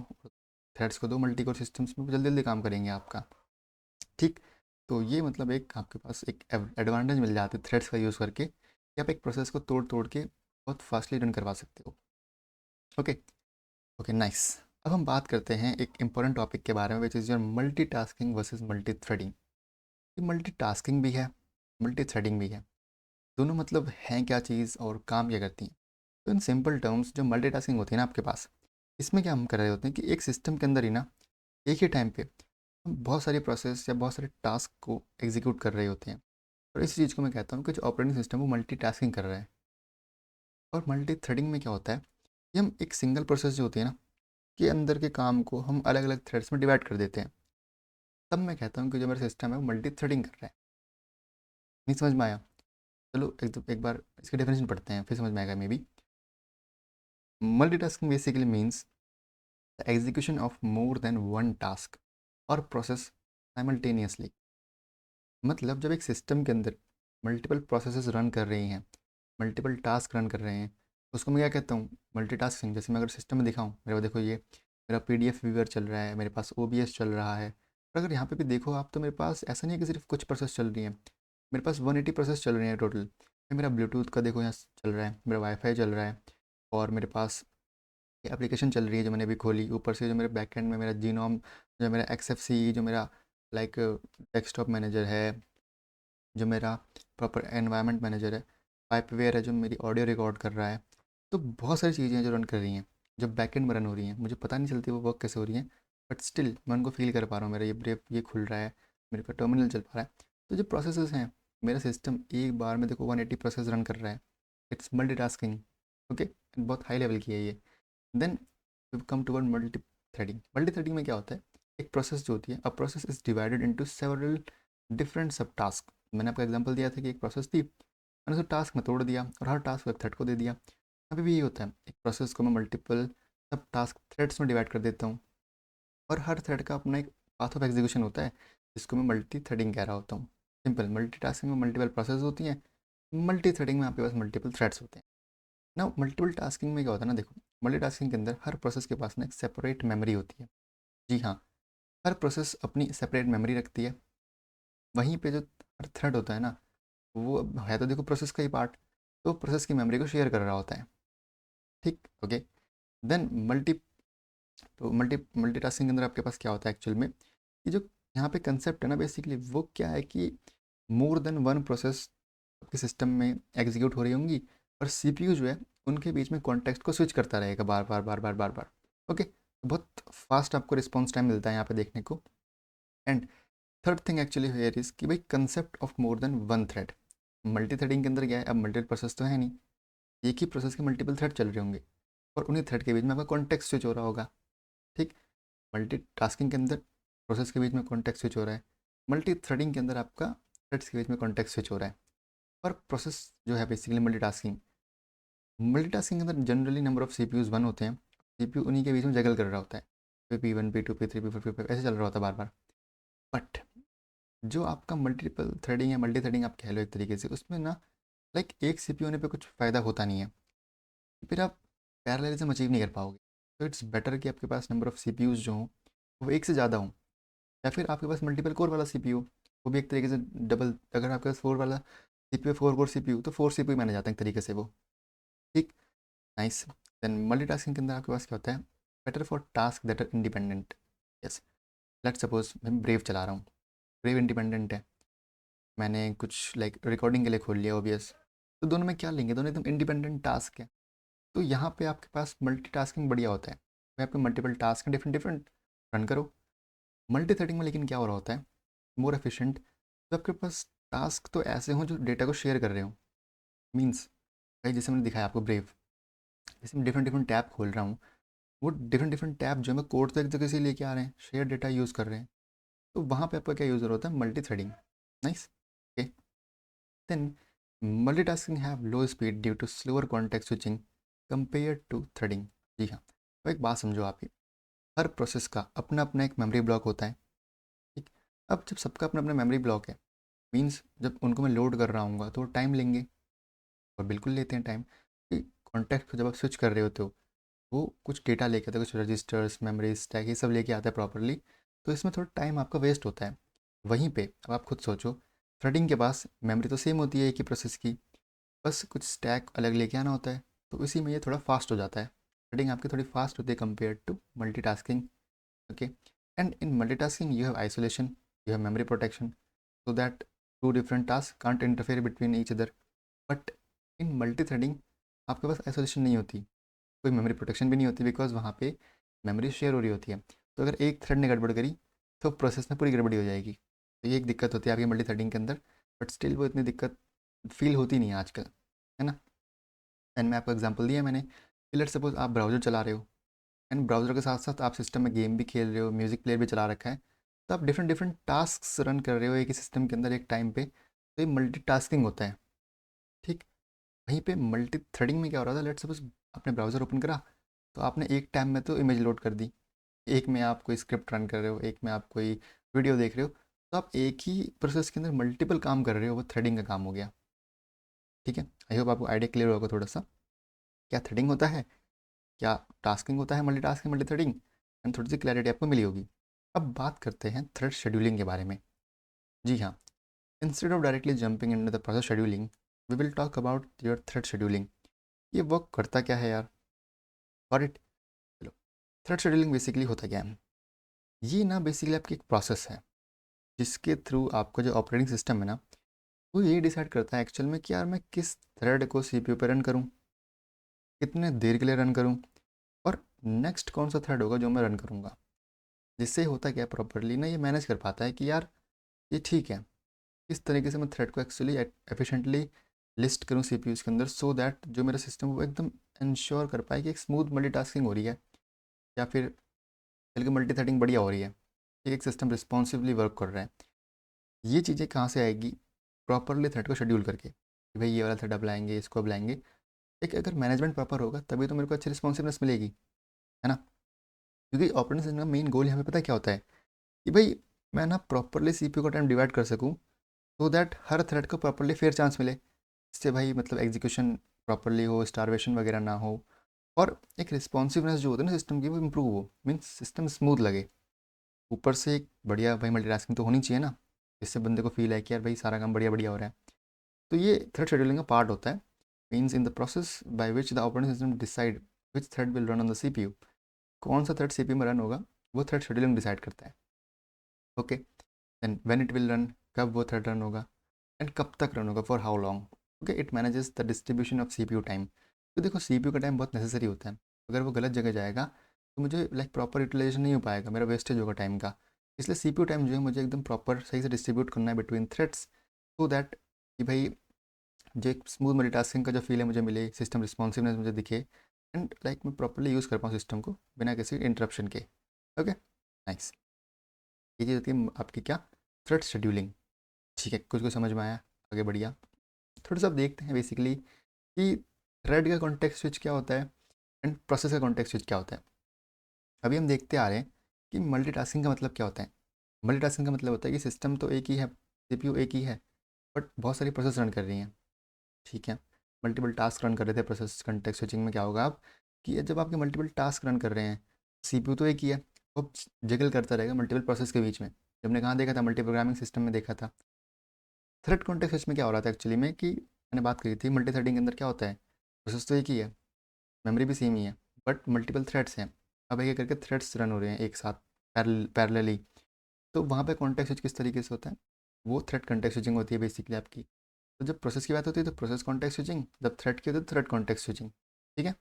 थ्रेड्स को दो मल्टी कोर सिस्टम्स में, जल्दी जल्दी काम करेंगे आपका। ठीक। तो ये मतलब एक आपके पास एक एडवांटेज मिल जाती है थ्रेड्स का यूज़ करके, कि आप एक प्रोसेस को तोड़ तोड़ के बहुत फास्टली रन करवा सकते हो। ओके। Okay nice. अब हम बात करते हैं एक इंपॉर्टेंट टॉपिक के बारे में, which is your multi tasking versus multi threading. ये मल्टी टास्किंग भी है, मल्टी थ्रेडिंग भी है, दोनों मतलब हैं क्या चीज़ और काम क्या करती हैं। तो इन सिंपल टर्म्स जो मल्टी टास्किंग होती है ना आपके पास, इसमें क्या हम कर रहे होते हैं कि एक सिस्टम के अंदर ही ना एक ही टाइम पे हम बहुत सारी प्रोसेस या बहुत सारे टास्क को एग्जीक्यूट कर रहे होते हैं। और इस चीज़ को मैं कहता हूँ कि जो ऑपरेटिंग सिस्टम वो मल्टीटास्किंग कर रहा है। और मल्टी थ्रेडिंग में क्या होता है कि हम एक सिंगल प्रोसेस जो होती है ना, के अंदर के काम को हम अलग अलग थ्रेड्स में डिवाइड कर देते हैं। तब मैं कहता हूँ कि जो मेरा सिस्टम है वो मल्टी थ्रेडिंग कर रहा है। नहीं समझ में आया, चलो एक बार इसकी डेफिनेशन पढ़ते हैं फिर समझ में आएगा may be. Multitasking basically means the execution of more than one task और प्रोसेस साइमल्टेनियसली। मतलब जब एक सिस्टम के अंदर मल्टीपल प्रोसेसेस रन कर रही हैं, मल्टीपल टास्क रन कर रहे हैं, उसको मैं क्या कहता हूँ, मल्टीटास्किंग। जैसे मैं अगर सिस्टम में दिखाऊँ, मेरे को देखो ये मेरा पीडीएफ व्यूअर चल रहा है, मेरे पास ओबीएस चल रहा है। और अगर यहाँ पे भी देखो आप, तो मेरे पास ऐसा नहीं है कि सिर्फ कुछ प्रोसेस चल रही हैं, मेरे पास 180 प्रोसेस चल रही हैं टोटल। मेरा ब्लूटूथ का देखो यहाँ चल रहा है, मेरा वाईफाई चल रहा है, और मेरे पास ये एप्लीकेशन चल रही है जो मैंने अभी खोली, ऊपर से जो मेरे बैकएंड में मेरा जीनोम, जो मेरा एक्सएफसी, जो मेरा लाइक डेस्कटॉप मैनेजर है, जो मेरा प्रॉपर एनवायरनमेंट मैनेजर है, पाइपवेयर है जो मेरी ऑडियो रिकॉर्ड कर रहा है। तो बहुत सारी चीज़ें हैं जो रन कर रही हैं, जो बैकएंड में रन हो रही हैं, मुझे पता नहीं चलती वो वर्क कैसे हो रही हैं, बट स्टिल मैं उनको फील कर पा रहा हूँ। मेरा ये ब्रेव ये खुल रहा है, मेरे का टर्मिनल चल पा रहा है। तो जो प्रोसेसेस हैं, मेरा सिस्टम एक बार में देखो 180 प्रोसेस रन कर रहा है। It's multitasking. ओके, बहुत हाई लेवल की है ये। Then we come toward multi threading. Multi threading में क्या होता है, एक प्रोसेस जो होती है, a process is divided into several different sub task. मैंने आपको एग्जांपल दिया था कि एक प्रोसेस थी, मैंने उसे टास्क में तोड़ दिया और हर टास्क एक थ्रेड को दे दिया। अभी भी यही होता है, एक प्रोसेस को मैं मल्टीपल सब टास्क थ्रेड्स में डिवाइड कर देता हूँ, और हर थ्रेड का अपना एक पाथ ऑफ एग्जीक्यूशन होता है, जिसको मैं मल्टी थ्रेडिंग कह रहा होता हूँ। सिंपल मल्टी टास्किंग में मल्टीपल प्रोसेस होती हैं, मल्टी थ्रेडिंग में आपके पास मल्टीपल थ्रेड्स होते हैं ना। मल्टीपल टास्किंग में क्या होता है ना, देखो मल्टी टास्किंग के अंदर हर प्रोसेस के पास ना एक सेपरेट मेमोरी होती है। जी हाँ, हर प्रोसेस अपनी सेपरेट मेमोरी रखती है। वहीं पे जो हर थ्रेड होता है ना, वो है तो देखो प्रोसेस का ही पार्ट, तो प्रोसेस की मेमोरी को शेयर कर रहा होता है। ठीक, ओके। देन मल्टीटास्किंग के अंदर आपके पास क्या होता है एक्चुअल में, कि जो यहाँ पे कंसेप्ट है ना बेसिकली वो क्या है कि मोर देन वन प्रोसेस आपके सिस्टम में एग्जीक्यूट हो रही होंगी, और सीपीयू जो है उनके बीच में कॉन्टेक्स्ट को स्विच करता रहेगा बार बार बार बार बार बार। ओके, बहुत फास्ट आपको रिस्पॉन्स टाइम मिलता है यहाँ पे देखने को। And third thing actually here is कि भाई concept of more than one thread. Multi threading के अंदर क्या है, अब मल्टीपल प्रोसेस तो है नहीं, एक ही प्रोसेस के मल्टीपल थ्रेड चल रहे होंगे, और उन्हीं थ्रेड के बीच में आपका कॉन्टेक्स्ट स्विच हो रहा होगा। ठीक, मल्टी टास्किंग के अंदर प्रोसेस के बीच में कॉन्टेक्स्ट स्विच हो रहा है, मल्टी थ्रेडिंग के अंदर आपका थ्रेड्स के बीच में कॉन्टेक्स्ट स्विच हो रहा है। और प्रोसेस जो है बेसिकली मल्टीटास्किंग के अंदर generally number of CPUs one होते हैं, सीपीयू उन्हीं के बीच में जगल कर रहा होता है, P1 P2 P3 P4 P5 ऐसे चल रहा होता है बार बार। बट जो आपका मल्टीपल थ्रेडिंग या मल्टी थ्रेडिंग आप कह लो एक तरीके से, उसमें ना लाइक एक सीपीयू होने पे कुछ फ़ायदा होता नहीं है, फिर आप पैरेललिज्म अचीव नहीं कर पाओगे। तो इट्स बेटर कि आपके पास नंबर ऑफ सीपीयूज जो हों वो एक से ज़्यादा हों, या फिर आपके पास मल्टीपल कोर वाला सीपीयू, वो भी एक तरीके से डबल। अगर आपके पास फोर वाला सीपीयू, फोर कोर सीपीयू, तो फोर सीपीयू माने जाते हैं एक तरीके से वो। ठीक, नाइस। देन मल्टीटास्किंग के अंदर आपके पास क्या होता है, better for task that are independent. Yes, let's suppose मैं ब्रेव चला रहा हूँ, ब्रेव इंडिपेंडेंट है, मैंने कुछ लाइक रिकॉर्डिंग के लिए खोल लिया ओबीएस, तो दोनों में क्या लेंगे, दोनों एकदम इंडिपेंडेंट टास्क है। तो यहाँ पे आपके पास मल्टीटास्किंग बढ़िया होता है, वहाँ आपके मल्टीपल टास्क हैं, डिफरेंट डिफरेंट रन करो। मल्टी थ्रेडिंग में लेकिन क्या हो रहा होता है, मोर एफिशिएंट, तो आपके पास टास्क तो ऐसे हों जो डेटा को शेयर कर रहे हो। मीन्स भाई जैसे मैंने दिखाया आपको ब्रेव, जैसे मैं डिफरेंट डिफरेंट टैब खोल रहा हूँ, वो डिफरेंट डिफरेंट टैब जो है मैं कोड तो एक जगह से लेके आ रहे हैं, शेयर डेटा यूज़ कर रहे हैं, तो वहाँ पे आपका क्या यूज़र होता है, multithreading. Nice, okay. Then multitasking have low speed due to slower context switching compare to threading. जी हाँ, तो एक बात समझो आप ही, हर प्रोसेस का अपना अपना एक मेमोरी ब्लॉक होता है। ठीक, अब जब सबका अपना अपना मेमोरी ब्लॉक है, मीन्स जब उनको मैं लोड कर रहा हूँ तो वो टाइम लेंगे, और बिल्कुल लेते हैं टाइम। कॉन्टेक्ट को जब आप स्विच कर रहे होते हो, वो कुछ डेटा लेके आता है, कुछ रजिस्टर्स मेमोरीज स्टैक ये सब लेके आता है प्रॉपरली, तो इसमें थोड़ा टाइम आपका वेस्ट होता है। वहीं पे अब आप खुद सोचो, थ्रेडिंग के पास मेमोरी तो सेम होती है एक ही प्रोसेस की, बस कुछ स्टैक अलग लेके आना होता है, तो इसी में ये थोड़ा फास्ट हो जाता है। थ्रेडिंग आपकी थोड़ी फास्ट होती है compare to multitasking. Okay, and in multitasking you have isolation, you have memory protection, so that two different tasks can't interfere between each other. But in multi threading आपके पास isolation नहीं होती, कोई memory protection भी नहीं होती, because वहाँ पे memory share हो रही होती है। तो अगर एक थ्रेड ने गड़बड़ करी तो प्रोसेस में पूरी गड़बड़ी हो जाएगी, तो ये एक दिक्कत होती है आपकी मल्टी थ्रेडिंग के अंदर। बट स्टिल वो इतनी दिक्कत फील होती नहीं है आजकल, है ना। एंड मैं आपको एग्जांपल दिया मैंने, लेट्स सपोज आप ब्राउज़र चला रहे हो, एंड ब्राउज़र के साथ साथ आप सिस्टम में गेम भी खेल रहे हो, म्यूज़िक प्लेयर भी चला रखा है, तो आप डिफरेंट डिफरेंट टास्क रन कर रहे हो एक ही सिस्टम के अंदर एक टाइम पे, तो ये मल्टीटास्किंग होता है। ठीक, वहीं पे मल्टी थ्रेडिंग में क्या हो रहा था, लेट्स सपोज आपने ब्राउज़र ओपन करा, तो आपने एक टाइम में तो इमेज लोड कर दी, एक में आप कोई स्क्रिप्ट रन कर रहे हो, एक में आप कोई वीडियो देख रहे हो, तो आप एक ही प्रोसेस के अंदर मल्टीपल काम कर रहे हो, वो थ्रेडिंग का काम हो गया। ठीक है, आई होप आपको आइडिया क्लियर होगा थोड़ा सा, क्या थ्रेडिंग होता है, क्या टास्किंग होता है, multi tasking multi threading, and थोड़ी सी क्लैरिटी आपको मिली होगी। अब बात करते हैं थ्रेड शेड्यूलिंग के बारे में। जी हाँ, instead of directly jumping into the process scheduling, we will talk about your thread scheduling. ये वर्क करता क्या है यार, गॉट इट। चलो, थ्रेड शेड्यूलिंग बेसिकली होता क्या है, ये ना बेसिकली आपकी एक प्रोसेस है जिसके थ्रू आपका जो ऑपरेटिंग सिस्टम है ना, वो ये डिसाइड करता है एक्चुअल में कि यार मैं किस थ्रेड को सीपीयू पे रन करूँ, कितने देर के लिए रन करूँ, और नेक्स्ट कौन सा थ्रेड होगा जो मैं रन करूँगा। जिससे होता क्या प्रॉपरली ना, ये मैनेज कर पाता है कि यार ये ठीक है, इस तरीके से मैं थ्रेड को एक्चुअली एफिशिएंटली लिस्ट करूँ सीपीयूज़ के अंदर, सो दैट जो मेरा सिस्टम वो एकदम इंश्योर कर पाए कि एक स्मूथ मल्टीटास्किंग हो रही है, या फिर बल्कि मल्टी थ्रेडिंग बढ़िया हो रही है, एक सिस्टम रिस्पॉन्सिवली वर्क कर रहा है। ये चीज़ें कहाँ से आएगी, प्रॉपरली थ्रेड को शेड्यूल करके, कि भाई ये वाला थ्रेड अब लाएंगे, इसको अब लाएंगे। एक अगर मैनेजमेंट प्रॉपर होगा तभी तो मेरे को अच्छी रिस्पॉन्सिवनेस मिलेगी, है ना। क्योंकि ऑपरेटिंग सिस्टम का मेन गोल हमें पता है क्या होता है, कि भाई मैं ना प्रॉपरली सीपीयू का टाइम डिवाइड कर सकूँ, सो दैट हर थ्रेड को प्रॉपरली फेयर चांस मिले। जिससे भाई मतलब एग्जीक्यूशन प्रॉपरली हो, स्टारवेशन वगैरह ना हो, और एक रिस्पॉन्सिवनेस जो होता है ना सिस्टम की वो इम्प्रूव हो, मीन्स सिस्टम स्मूथ लगे। ऊपर से एक बढ़िया भाई मल्टीटास्किंग तो होनी चाहिए ना, जिससे बंदे को फील है कि यार भाई सारा काम बढ़िया बढ़िया हो रहा है। तो ये थ्रेड शेड्यूलिंग का पार्ट होता है। Means in the process by which the operating system decide which thread will run on the CPU, कौन सा थ्रेड सीपीयू में रन होगा वो थ्रेड शेड्यूलिंग डिसाइड करता है। Okay, then when it will run, कब वो थ्रेड रन होगा, एंड कब तक रन होगा, for how long. Okay, it manages the distribution of CPU time. तो देखो सीपीयू का टाइम बहुत नेसेसरी होता है, अगर वो गलत जगह जाएगा तो मुझे लाइक प्रॉपर यूटिलाइजेशन नहीं हो पाएगा, मेरा वेस्टेज होगा टाइम का। इसलिए सीपीयू टाइम जो है मुझे एकदम प्रॉपर सही से डिस्ट्रीब्यूट करना है बिटवीन थ्रेड्स, सो दैट कि भाई जो एक स्मूथ मल्टीटास्किंग का जो फील है मुझे मिले, सिस्टम रिस्पॉन्सिवनेस मुझे दिखे, एंड लाइक मैं प्रॉपरली यूज़ कर पाऊँ सिस्टम को बिना किसी इंटरप्शन के। Okay, nice. ये चीज़ होती है आपकी क्या, थ्रेड शेड्यूलिंग। ठीक है, कुछ कुछ समझ में आया, आगे बढ़िया। थोड़ा सा अब देखते हैं बेसिकली कि थ्रेड का कॉन्टेक्स्ट स्विच क्या होता है एंड प्रोसेस का कॉन्टेक्स्ट स्विच क्या होता है। अभी हम देखते आ रहे हैं कि मल्टीटास्किंग का मतलब क्या होता है। मल्टीटास्किंग का मतलब होता है कि सिस्टम तो एक ही है, सीपीयू एक ही है, बट बहुत सारी प्रोसेस रन कर रही हैं। ठीक है, मल्टीपल टास्क रन कर रहे थे। प्रोसेस कॉन्टेक्स्ट स्विचिंग में क्या होगा आप, कि जब आपके मल्टीपल टास्क रन कर रहे हैं, सीपीयू तो एक ही है, वो जगल करता रहेगा मल्टीपल प्रोसेस के बीच में। जब हमने कहाँ देखा था, मल्टी प्रोग्रामिंग सिस्टम में देखा था। थ्रेड कॉन्टेक्स्ट स्विच में क्या हो रहा था एक्चुअली में, कि मैंने बात करी थी मल्टी थ्रेडिंग के अंदर क्या होता है, प्रोसेस तो एक ही है, मेमोरी भी सेम ही है, बट मल्टीपल थ्रेड्स हैं। अब एक एक करके थ्रेड्स रन हो रहे हैं एक साथ पैरेलली। तो वहाँ पे कॉन्टेक्स्ट स्विच किस तरीके से होता है, वो थ्रेड कॉन्टेक्स्ट स्विचिंग होती है बेसिकली आपकी। तो जब प्रोसेस की बात होती है तो प्रोसेस कॉन्टेक्स्ट स्विचिंग, जब थ्रेड की होती है तो थ्रेड कॉन्टेक्स्ट स्विचिंग। ठीक है,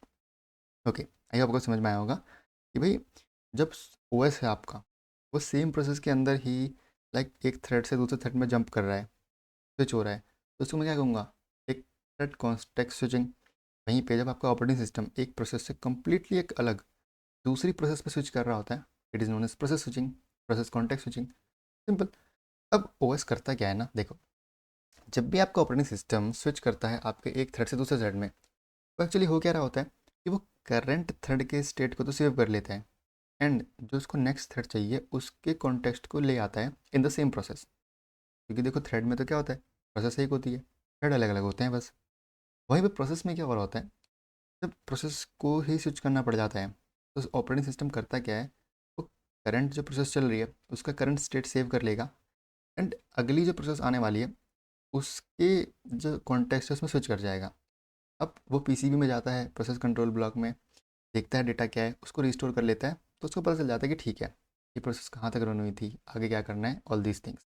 ओके। आई आपको समझ में आया होगा कि भाई जब ओएस है आपका, वो सेम प्रोसेस के अंदर ही लाइक एक थ्रेड से दूसरे थ्रेड में जंप कर रहा है, स्विच हो रहा है, तो उसको मैं क्या कहूँगा, एक थ्रेड कॉन्टेक्स्ट स्विचिंग। वहीं पे जब आपका ऑपरेटिंग सिस्टम एक प्रोसेस से कम्प्लीटली एक अलग दूसरी प्रोसेस पे स्विच कर रहा होता है, it is known as process switching, process context switching. Simple. अब ओएस करता क्या है ना, देखो, जब भी आपका ऑपरेटिंग सिस्टम स्विच करता है आपके एक थ्रेड से दूसरे थ्रेड में, तो एक्चुअली हो क्या रहा होता है कि वो करंट थ्रेड के स्टेट को तो सेव कर लेता है, एंड जो उसको नेक्स्ट थ्रेड चाहिए उसके कॉन्टेक्स्ट को ले आता है इन द सेम प्रोसेस। क्योंकि देखो थ्रेड में तो क्या होता है, प्रोसेस एक होती है, थ्रेड अलग अलग होते हैं बस। वहीं पे प्रोसेस में क्या हो रहा होता है, जब प्रोसेस को ही स्विच करना पड़ जाता है, तो ऑपरेटिंग सिस्टम करता क्या है, वो करंट जो प्रोसेस चल रही है उसका करंट स्टेट सेव कर लेगा, एंड अगली जो प्रोसेस आने वाली है उसके जो कॉन्टेक्स्ट है उसमें स्विच कर जाएगा। अब वो पीसीबी में जाता है, प्रोसेस कंट्रोल ब्लॉक में, देखता है डेटा क्या है, उसको रिस्टोर कर लेता है, तो उसको पता चल जाता है कि ठीक है ये प्रोसेस कहाँ तक रन हुई थी, आगे क्या करना है, all these things.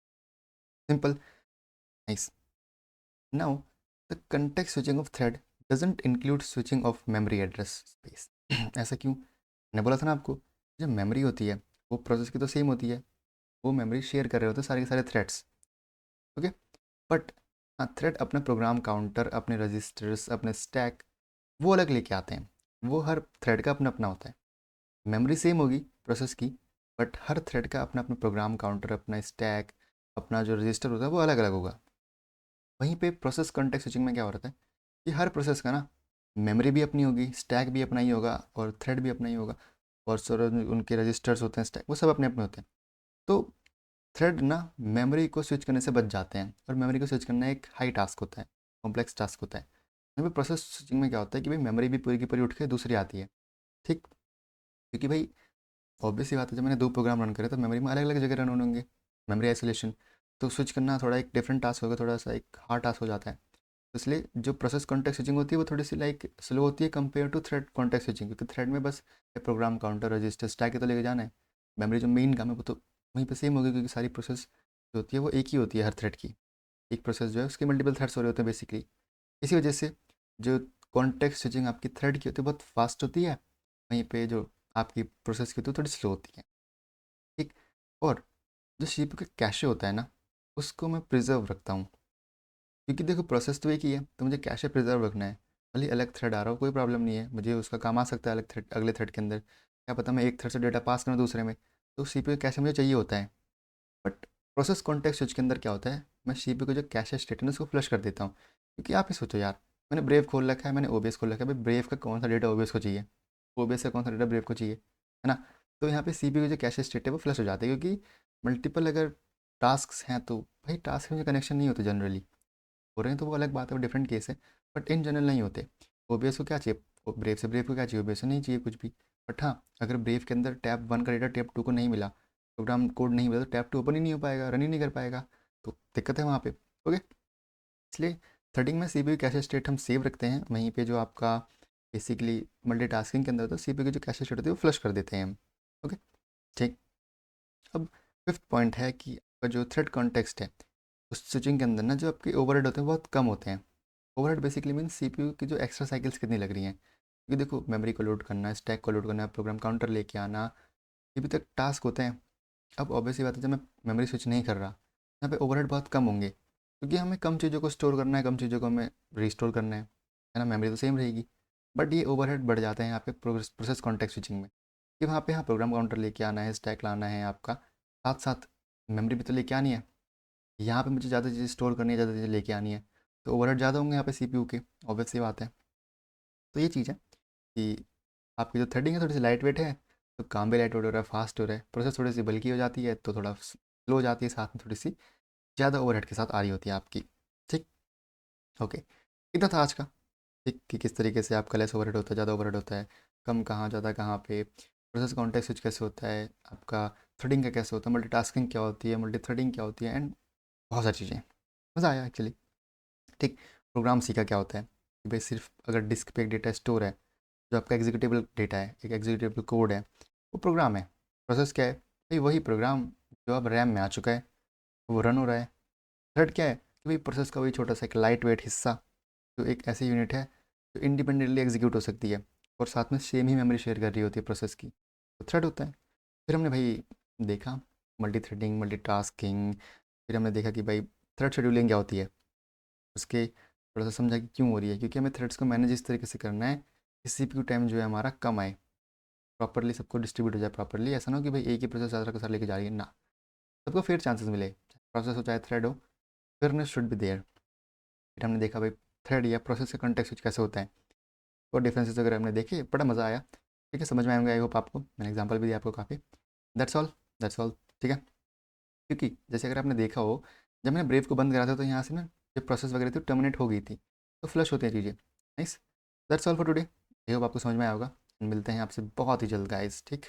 Simple, nice. Now the context switching off thread doesn't include switching off memory address space. ऐसा क्यों, मैंने बोला था ना आपको, जो मेमोरी होती है वो प्रोसेस की तो सेम होती है, वो मेमोरी शेयर कर रहे होते हैं सारे के सारे थ्रेड्स। ओके, बट हाँ, थ्रेड अपना प्रोग्राम काउंटर, अपने रजिस्टर्स, अपने स्टैक वो अलग लेके आते हैं। वो हर थ्रेड का अपना अपना होता है। मेमोरी सेम होगी प्रोसेस की, बट हर थ्रेड का अपना अपना प्रोग्राम काउंटर, अपना स्टैक, अपना जो रजिस्टर होता है वो अलग अलग होगा। वहीं पे प्रोसेस कॉन्टेक्स्ट स्विचिंग में क्या हो रहा है कि हर प्रोसेस का ना मेमोरी भी अपनी होगी, स्टैक भी अपना ही होगा, और थ्रेड भी अपना ही होगा, और सर उनके रजिस्टर्स होते हैं, स्टैक, वो सब अपने अपने होते हैं। तो थ्रेड ना मेमोरी को स्विच करने से बच जाते हैं, और मेमोरी को स्विच करना एक हाई टास्क होता है, कॉम्प्लेक्स टास्क होता है। यहाँ पे प्रोसेस स्विचिंग में क्या होता है कि भाई मेमोरी भी पूरी की पूरी उठ के दूसरी आती है। ठीक, क्योंकि भाई ऑब्वियस सी बात है, जब मैंने दो प्रोग्राम रन करे तो मेमोरी में अलग अलग जगह रन होंगे, मेमोरी आइसोलेशन, तो स्विच करना थोड़ा एक डिफरेंट टास्क होगा, थोड़ा सा एक हार्ड टास्क हो जाता है। तो इसलिए जो प्रोसेस कॉन्टेक्स्ट स्विचिंग होती है वो थोड़ी सी लाइक स्लो होती है compare to thread context switching, क्योंकि थ्रेड में बस प्रोग्राम काउंटर, रजिस्टर, स्टैक तो लेके जाना है, मेमोरी जो मेन काम है वो तो वहीं पे सेम होगी, क्योंकि सारी प्रोसेस जो होती है वो एक ही होती है हर थ्रेड की। एक प्रोसेस जो है उसके मल्टीपल थ्रेड्स हो रहे होते हैं बेसिकली। इसी वजह से जो कॉन्टेक्स्ट स्विचिंग आपकी थ्रेड की होती है बहुत फास्ट होती है, वहीं पे जो आपकी प्रोसेस की होती है थोड़ी स्लो होती है। ठीक, और जो सीपीयू का कैशे होता है ना, उसको मैं प्रिजर्व रखता हूँ, क्योंकि देखो प्रोसेस तो एक ही है, तो मुझे कैशे प्रिजर्व रखना है। भले ही अलग थ्रेड आ रहा हो कोई प्रॉब्लम नहीं है, मुझे उसका काम आ सकता है अलग थ्रेड, अगले थ्रेड के अंदर, क्या पता मैं एक थ्रेड से डेटा पास करूँ दूसरे में, तो सीपीयू कैशे मुझे चाहिए होता है। बट प्रोसेस कॉन्टेक्स्ट स्विच के अंदर क्या होता है, मैं सीपीयू को जो कैशे स्टेट है ना उसको फ्लश कर देता हूँ। क्योंकि आप ही सोचो यार, मैंने ब्रेव खोल रखा है, मैंने ओबीएस खोल रखा है, भाई ब्रेव का कौन सा डेटा ओबीएस को चाहिए, ओबीएस का कौन सा डेटा ब्रेव को चाहिए, है ना। तो यहाँ पे सीपीयू की जो कैशे स्टेट है वो फ्लश हो जाती है, क्योंकि मल्टीपल अगर टास्क हैं तो भाई टास्क में कनेक्शन नहीं होते जनरली। हो रहे हैं तो वो अलग बात है, वो डिफरेंट केस है, बट इन जनरल नहीं होते। ओबीएस को क्या चाहिए, ब्रेव से ब्रेव को क्या चाहिए, ओबीएस से नहीं चाहिए कुछ भी। बट हाँ, अगर ब्रेव के अंदर टैब 1 का डेटा टैब 2 को नहीं मिला, प्रोग्राम कोड नहीं मिला, तो टैब 2 ओपन ही नहीं हो पाएगा, रन ही नहीं कर पाएगा, तो दिक्कत है वहाँ पे। ओके, इसलिए थ्रेडिंग में सीपीयू कैशे स्टेट हम सेव रखते हैं, वहीं पे जो आपका बेसिकली मल्टीटास्किंग के अंदर होता है, सीपीयू की जो कैशे स्टेट होती है वो फ्लश कर देते हैं हम। ओके, ठीक। अब फिफ्थ पॉइंट है कि आपका जो थ्रेड कॉन्टेक्स्ट है, उस स्विचिंग के अंदर ना जो आपके ओवरहेड होते हैं बहुत कम होते हैं। ओवरहेड बेसिकली मीन सीपीयू की जो एक्स्ट्रा साइकिल्स कितनी लग रही हैं, क्योंकि देखो मेमोरी को लोड करना, स्टैक को लोड करना, प्रोग्राम काउंटर लेके आना, ये भी तक टास्क होते हैं। अब ऑब्वियसली बात है, जब मैं मेमोरी स्विच नहीं कर रहा, यहाँ पे ओवरहेड बहुत कम होंगे, क्योंकि हमें कम चीज़ों को स्टोर करना है, कम चीज़ों को हमें रिस्टोर करना है ना, मेमोरी तो सेम रहेगी। बट ये ओवरहेड बढ़ जाते हैं यहाँ पे प्रोसेस कॉन्टेक्स्ट स्विचिंग में, कि वहाँ पे हाँ प्रोग्राम काउंटर लेके आना है, स्टैक लाना है आपका, साथ साथ मेमोरी भी तो लेके आनी है। यहाँ पे मुझे ज़्यादा चीज़ें स्टोर करनी है, ज़्यादा चीज़ें लेके आनी है, तो ओवरहेड ज़्यादा होंगे यहाँ पे सीपीयू के, ऑब्वियस सी बात है। तो ये चीज़ है कि आपकी जो थ्रेडिंग है थोड़ी सी लाइट वेट है, तो काम भी लाइट वेट हो रहा है, फास्ट हो रहा है, प्रोसेस थोड़ी सी बल्की हो जाती है तो थोड़ा स्लो हो जाती है, साथ में थोड़ी सी ज़्यादा ओवरहेड के साथ आ रही होती है आपकी। ठीक, ओके, इतना था आज का। ठीक, कि किस तरीके से आपका लेस ओवरहेड होता है, ज़्यादा ओवरहेड होता है, कम कहाँ, ज़्यादा कहाँ पे, प्रोसेस कॉन्टेक्स्ट स्विच कैसे होता है आपका, थ्रेडिंग का कैसे होता है, मल्टीटास्किंग क्या होती है, मल्टी थ्रेडिंग क्या होती है, एंड बहुत सारी चीज़ें। मज़ा आया एक्चुअली। ठीक, प्रोग्राम सीखा क्या होता है कि भाई सिर्फ अगर डिस्क पे एक डेटा स्टोर है, जो आपका एग्जीक्यूटेबल डेटा है, एक एग्जीक्यूटेबल कोड है, वो प्रोग्राम है। प्रोसेस क्या है भाई, वही प्रोग्राम जो अब रैम में आ चुका है, वो रन हो रहा है। थ्रेड क्या है कि भाई प्रोसेस का वही छोटा सा एक लाइट वेट हिस्सा, जो एक ऐसी यूनिट है जो इंडिपेंडेंटली एग्जीक्यूट हो सकती है, और साथ में सेम ही मेमोरी शेयर कर रही होती है प्रोसेस की, तो थ्रेड होता है। फिर हमने भाई देखा मल्टी थ्रेडिंग, मल्टी टास्किंग, फिर हमने देखा कि भाई थ्रेड शेड्यूलिंग क्या होती है, उसके थोड़ा सा समझा कि क्यों हो रही है, क्योंकि हमें थ्रेड्स को मैनेज इस तरीके से करना है कि सीपीयू टाइम जो है हमारा कम आए, प्रॉपरली सबको डिस्ट्रीब्यूट हो जाए प्रॉपरली, ऐसा ना हो कि भाई एक ही प्रोसेस ज़्यादा का साथ लेके जा रही है ना, सबको फेयर चांसेस मिले, प्रोसेस हो चाहे थ्रेड हो, फेयरनेस शुड बी देयर। फिर हमने देखा भाई थ्रेड या प्रोसेस का कॉन्टेक्स्ट स्विच कैसे होता है, और डिफरेंसेस वगैरह हमने देखे, बड़ा मज़ा आया। ठीक है, समझ में आएंगे आई होप आपको, मैंने एग्जाम्पल भी दिया आपको काफ़ी। That's all, that's all. ठीक है, क्योंकि जैसे अगर आपने देखा हो, जब मैंने ब्रेव को बंद करा था तो यहाँ से ना जब प्रोसेस वगैरह थी टर्मिनेट हो गई थी, तो फ्लश होती हैं चीज़ें। Nice, that's all for today, I hope आपको समझ में आया होगा। मिलते हैं आपसे बहुत ही जल्द गाइस, ठीक।